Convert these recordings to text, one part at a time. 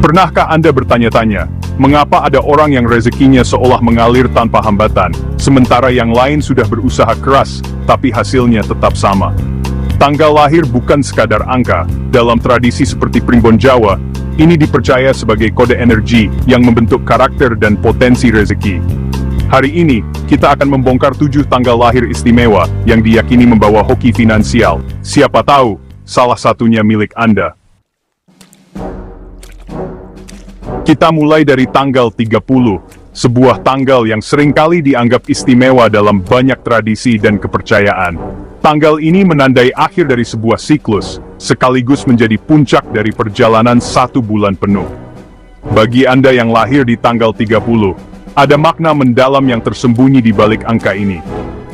Pernahkah Anda bertanya-tanya, mengapa ada orang yang rezekinya seolah mengalir tanpa hambatan, sementara yang lain sudah berusaha keras, tapi hasilnya tetap sama? Tanggal lahir bukan sekadar angka. Dalam tradisi seperti Primbon Jawa, ini dipercaya sebagai kode energi yang membentuk karakter dan potensi rezeki. Hari ini, kita akan membongkar 7 tanggal lahir istimewa yang diyakini membawa hoki finansial. Siapa tahu, salah satunya milik Anda. Kita mulai dari tanggal 30, sebuah tanggal yang seringkali dianggap istimewa dalam banyak tradisi dan kepercayaan. Tanggal ini menandai akhir dari sebuah siklus, sekaligus menjadi puncak dari perjalanan 1 bulan penuh. Bagi Anda yang lahir di tanggal 30, ada makna mendalam yang tersembunyi di balik angka ini.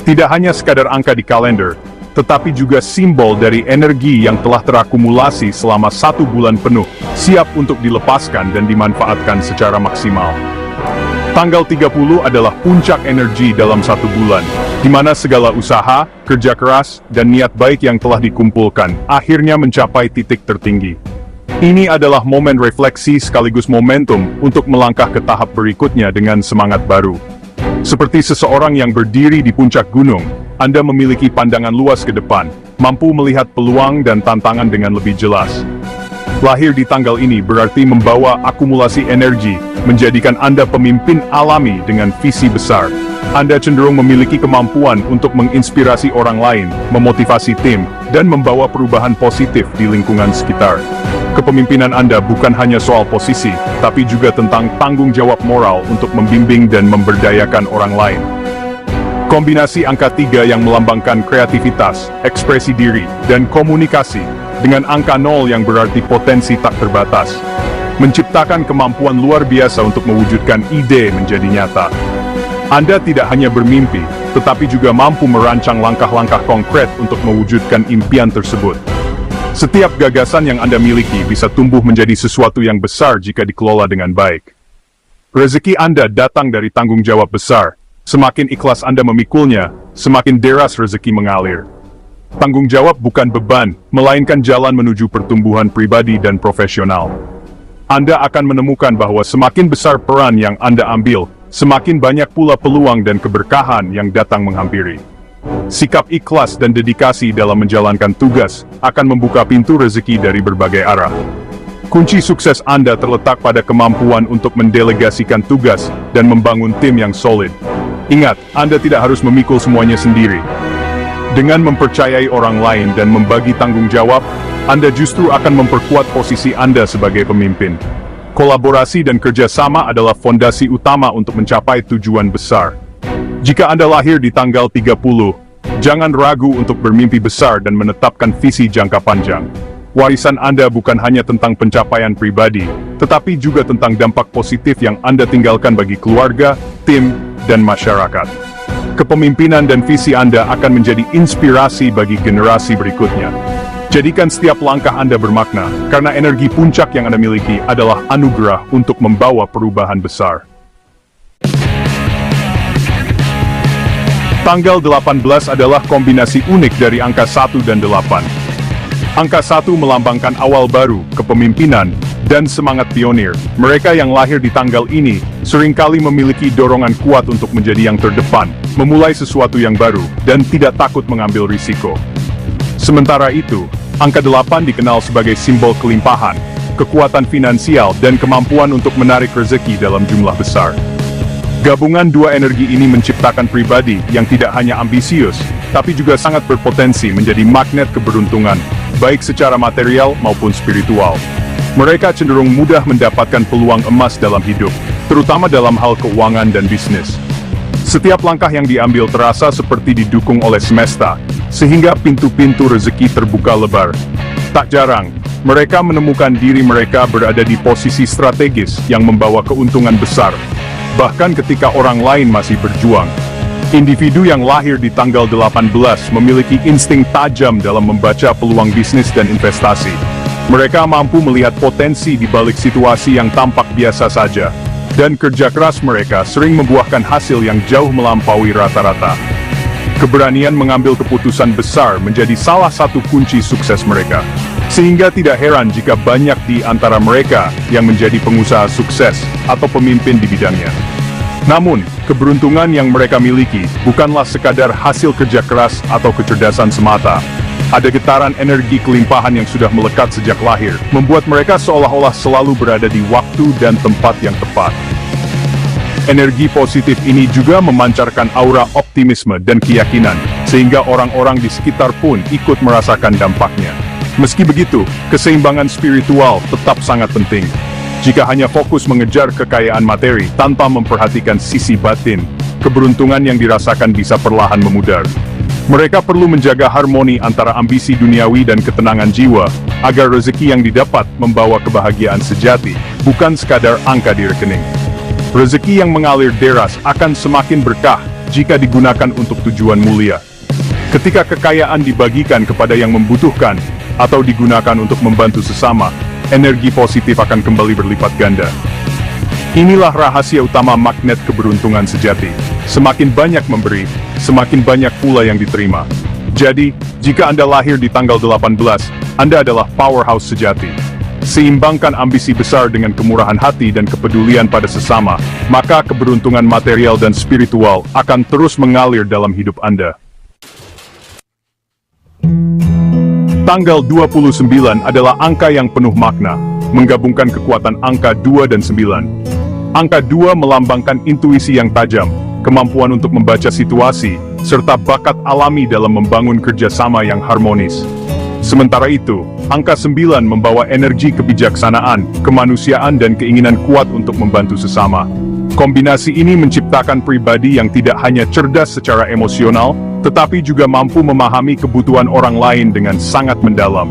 Tidak hanya sekadar angka di kalender, tetapi juga simbol dari energi yang telah terakumulasi selama 1 bulan penuh, siap untuk dilepaskan dan dimanfaatkan secara maksimal. Tanggal 30 adalah puncak energi dalam 1 bulan, di mana segala usaha, kerja keras, dan niat baik yang telah dikumpulkan, akhirnya mencapai titik tertinggi. Ini adalah momen refleksi sekaligus momentum untuk melangkah ke tahap berikutnya dengan semangat baru. Seperti seseorang yang berdiri di puncak gunung, Anda memiliki pandangan luas ke depan, mampu melihat peluang dan tantangan dengan lebih jelas. Lahir di tanggal ini berarti membawa akumulasi energi, menjadikan Anda pemimpin alami dengan visi besar. Anda cenderung memiliki kemampuan untuk menginspirasi orang lain, memotivasi tim, dan membawa perubahan positif di lingkungan sekitar. Kepemimpinan Anda bukan hanya soal posisi, tapi juga tentang tanggung jawab moral untuk membimbing dan memberdayakan orang lain. Kombinasi angka 3 yang melambangkan kreativitas, ekspresi diri, dan komunikasi, dengan angka 0 yang berarti potensi tak terbatas, menciptakan kemampuan luar biasa untuk mewujudkan ide menjadi nyata. Anda tidak hanya bermimpi, tetapi juga mampu merancang langkah-langkah konkret untuk mewujudkan impian tersebut. Setiap gagasan yang Anda miliki bisa tumbuh menjadi sesuatu yang besar jika dikelola dengan baik. Rezeki Anda datang dari tanggung jawab besar. Semakin ikhlas Anda memikulnya, semakin deras rezeki mengalir. Tanggung jawab bukan beban, melainkan jalan menuju pertumbuhan pribadi dan profesional. Anda akan menemukan bahwa semakin besar peran yang Anda ambil, semakin banyak pula peluang dan keberkahan yang datang menghampiri. Sikap ikhlas dan dedikasi dalam menjalankan tugas akan membuka pintu rezeki dari berbagai arah. Kunci sukses Anda terletak pada kemampuan untuk mendelegasikan tugas dan membangun tim yang solid. Ingat, Anda tidak harus memikul semuanya sendiri. Dengan mempercayai orang lain dan membagi tanggung jawab, Anda justru akan memperkuat posisi Anda sebagai pemimpin. Kolaborasi dan kerjasama adalah fondasi utama untuk mencapai tujuan besar. Jika Anda lahir di tanggal 30, jangan ragu untuk bermimpi besar dan menetapkan visi jangka panjang. Warisan Anda bukan hanya tentang pencapaian pribadi, tetapi juga tentang dampak positif yang Anda tinggalkan bagi keluarga, tim, dan masyarakat. Kepemimpinan dan visi Anda akan menjadi inspirasi bagi generasi berikutnya. Jadikan setiap langkah Anda bermakna, karena energi puncak yang Anda miliki adalah anugerah untuk membawa perubahan besar. Tanggal 18 adalah kombinasi unik dari angka 1 dan 8. Angka 1 melambangkan awal baru, kepemimpinan, dan semangat pionir. Mereka yang lahir di tanggal ini seringkali memiliki dorongan kuat untuk menjadi yang terdepan, memulai sesuatu yang baru, dan tidak takut mengambil risiko. Sementara itu, angka 8 dikenal sebagai simbol kelimpahan, kekuatan finansial, dan kemampuan untuk menarik rezeki dalam jumlah besar. Gabungan dua energi ini menciptakan pribadi yang tidak hanya ambisius, tapi juga sangat berpotensi menjadi magnet keberuntungan, baik secara material maupun spiritual. Mereka cenderung mudah mendapatkan peluang emas dalam hidup, terutama dalam hal keuangan dan bisnis. Setiap langkah yang diambil terasa seperti didukung oleh semesta, sehingga pintu-pintu rezeki terbuka lebar. Tak jarang, mereka menemukan diri mereka berada di posisi strategis yang membawa keuntungan besar, bahkan ketika orang lain masih berjuang. Individu yang lahir di tanggal 18 memiliki insting tajam dalam membaca peluang bisnis dan investasi. Mereka mampu melihat potensi di balik situasi yang tampak biasa saja, dan kerja keras mereka sering membuahkan hasil yang jauh melampaui rata-rata. Keberanian mengambil keputusan besar menjadi salah satu kunci sukses mereka. Sehingga tidak heran jika banyak di antara mereka yang menjadi pengusaha sukses atau pemimpin di bidangnya. Namun, keberuntungan yang mereka miliki bukanlah sekadar hasil kerja keras atau kecerdasan semata. Ada getaran energi kelimpahan yang sudah melekat sejak lahir, membuat mereka seolah-olah selalu berada di waktu dan tempat yang tepat. Energi positif ini juga memancarkan aura optimisme dan keyakinan, sehingga orang-orang di sekitar pun ikut merasakan dampaknya. Meski begitu, keseimbangan spiritual tetap sangat penting. Jika hanya fokus mengejar kekayaan materi tanpa memperhatikan sisi batin, keberuntungan yang dirasakan bisa perlahan memudar. Mereka perlu menjaga harmoni antara ambisi duniawi dan ketenangan jiwa, agar rezeki yang didapat membawa kebahagiaan sejati, bukan sekadar angka di rekening. Rezeki yang mengalir deras akan semakin berkah jika digunakan untuk tujuan mulia. Ketika kekayaan dibagikan kepada yang membutuhkan, atau digunakan untuk membantu sesama, energi positif akan kembali berlipat ganda. Inilah rahasia utama magnet keberuntungan sejati. Semakin banyak memberi, semakin banyak pula yang diterima. Jadi, jika Anda lahir di tanggal 18, Anda adalah powerhouse sejati. Seimbangkan ambisi besar dengan kemurahan hati dan kepedulian pada sesama, maka keberuntungan material dan spiritual akan terus mengalir dalam hidup Anda. Tanggal 29 adalah angka yang penuh makna, menggabungkan kekuatan angka 2 dan 9. Angka 2 melambangkan intuisi yang tajam, kemampuan untuk membaca situasi, serta bakat alami dalam membangun kerjasama yang harmonis. Sementara itu, angka 9 membawa energi kebijaksanaan, kemanusiaan dan keinginan kuat untuk membantu sesama. Kombinasi ini menciptakan pribadi yang tidak hanya cerdas secara emosional, tetapi juga mampu memahami kebutuhan orang lain dengan sangat mendalam.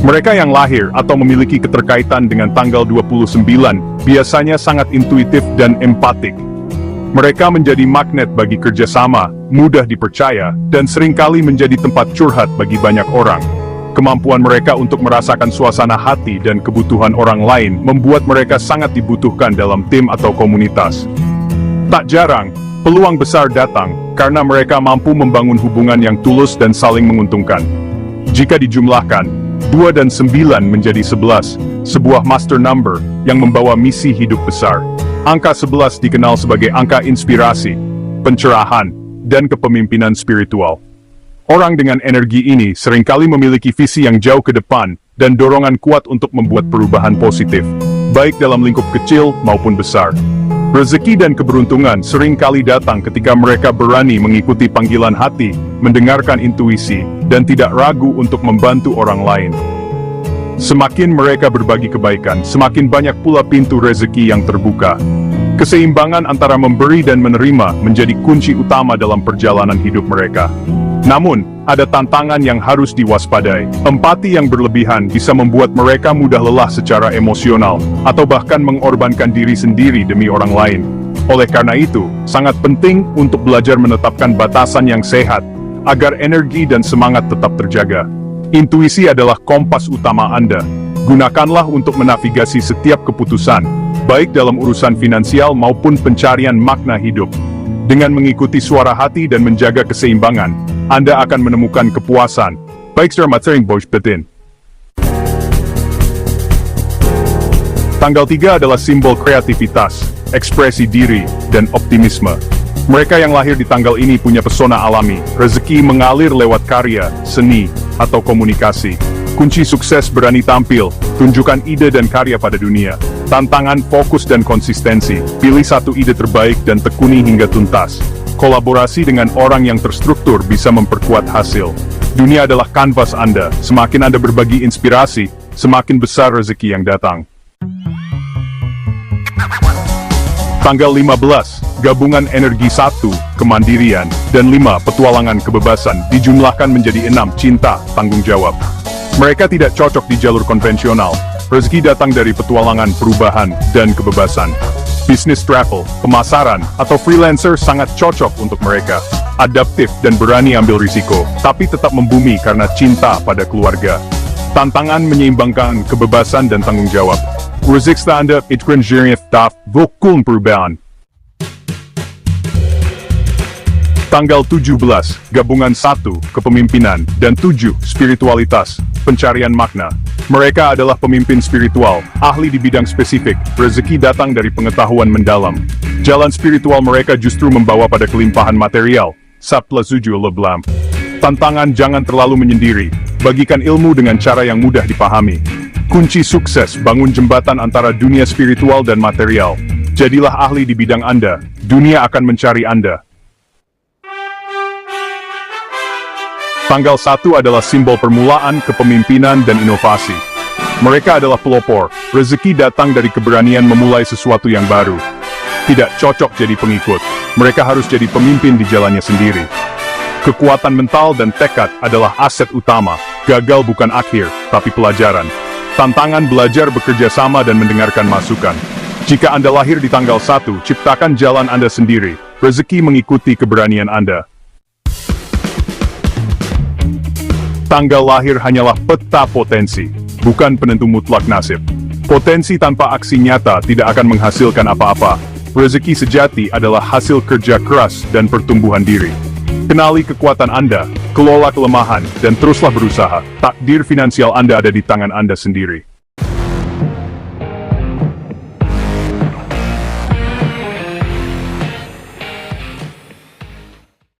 Mereka yang lahir atau memiliki keterkaitan dengan tanggal 29 biasanya sangat intuitif dan empatik. Mereka menjadi magnet bagi kerjasama, mudah dipercaya, dan seringkali menjadi tempat curhat bagi banyak orang. Kemampuan mereka untuk merasakan suasana hati dan kebutuhan orang lain membuat mereka sangat dibutuhkan dalam tim atau komunitas. Tak jarang, peluang besar datang karena mereka mampu membangun hubungan yang tulus dan saling menguntungkan. Jika dijumlahkan, 2 dan 9 menjadi 11, sebuah master number yang membawa misi hidup besar. Angka 11 dikenal sebagai angka inspirasi, pencerahan, dan kepemimpinan spiritual. Orang dengan energi ini seringkali memiliki visi yang jauh ke depan dan dorongan kuat untuk membuat perubahan positif, baik dalam lingkup kecil maupun besar. Rezeki dan keberuntungan seringkali datang ketika mereka berani mengikuti panggilan hati, mendengarkan intuisi, dan tidak ragu untuk membantu orang lain. Semakin mereka berbagi kebaikan, semakin banyak pula pintu rezeki yang terbuka. Keseimbangan antara memberi dan menerima menjadi kunci utama dalam perjalanan hidup mereka. Namun, ada tantangan yang harus diwaspadai. Empati yang berlebihan bisa membuat mereka mudah lelah secara emosional, atau bahkan mengorbankan diri sendiri demi orang lain. Oleh karena itu, sangat penting untuk belajar menetapkan batasan yang sehat, agar energi dan semangat tetap terjaga. Intuisi adalah kompas utama Anda. Gunakanlah untuk menavigasi setiap keputusan, baik dalam urusan finansial maupun pencarian makna hidup. Dengan mengikuti suara hati dan menjaga keseimbangan, Anda akan menemukan kepuasan, baik secara materi maupun batin. Tanggal 3 adalah simbol kreativitas, ekspresi diri, dan optimisme. Mereka yang lahir di tanggal ini punya pesona alami, rezeki mengalir lewat karya, seni, atau komunikasi. Kunci sukses berani tampil, tunjukkan ide dan karya pada dunia. Tantangan fokus dan konsistensi, pilih satu ide terbaik dan tekuni hingga tuntas. Kolaborasi dengan orang yang terstruktur bisa memperkuat hasil. Dunia adalah kanvas Anda, semakin Anda berbagi inspirasi, semakin besar rezeki yang datang. Tanggal 15, gabungan energi 1, kemandirian, dan 5, petualangan kebebasan, dijumlahkan menjadi 6, cinta, tanggung jawab. Mereka tidak cocok di jalur konvensional. Rezeki datang dari petualangan, perubahan, dan kebebasan. Bisnis travel, pemasaran, atau freelancer sangat cocok untuk mereka. Adaptif dan berani ambil risiko, tapi tetap membumi karena cinta pada keluarga. Tantangan menyeimbangkan kebebasan dan tanggung jawab. Rezeki Anda, itkrenzerief taf, vokul perubahan. Tanggal 17, gabungan 1, kepemimpinan, dan 7, spiritualitas, pencarian makna. Mereka adalah pemimpin spiritual, ahli di bidang spesifik, rezeki datang dari pengetahuan mendalam. Jalan spiritual mereka justru membawa pada kelimpahan material. Sapla Zuju Leblam. Tantangan jangan terlalu menyendiri, bagikan ilmu dengan cara yang mudah dipahami. Kunci sukses, bangun jembatan antara dunia spiritual dan material. Jadilah ahli di bidang Anda, dunia akan mencari Anda. Tanggal 1 adalah simbol permulaan, kepemimpinan, dan inovasi. Mereka adalah pelopor, rezeki datang dari keberanian memulai sesuatu yang baru. Tidak cocok jadi pengikut, mereka harus jadi pemimpin di jalannya sendiri. Kekuatan mental dan tekad adalah aset utama, gagal bukan akhir, tapi pelajaran. Tantangan belajar bekerja sama dan mendengarkan masukan. Jika Anda lahir di tanggal 1, ciptakan jalan Anda sendiri, rezeki mengikuti keberanian Anda. Tanggal lahir hanyalah peta potensi, bukan penentu mutlak nasib. Potensi tanpa aksi nyata tidak akan menghasilkan apa-apa. Rezeki sejati adalah hasil kerja keras dan pertumbuhan diri. Kenali kekuatan Anda, kelola kelemahan, dan teruslah berusaha. Takdir finansial Anda ada di tangan Anda sendiri.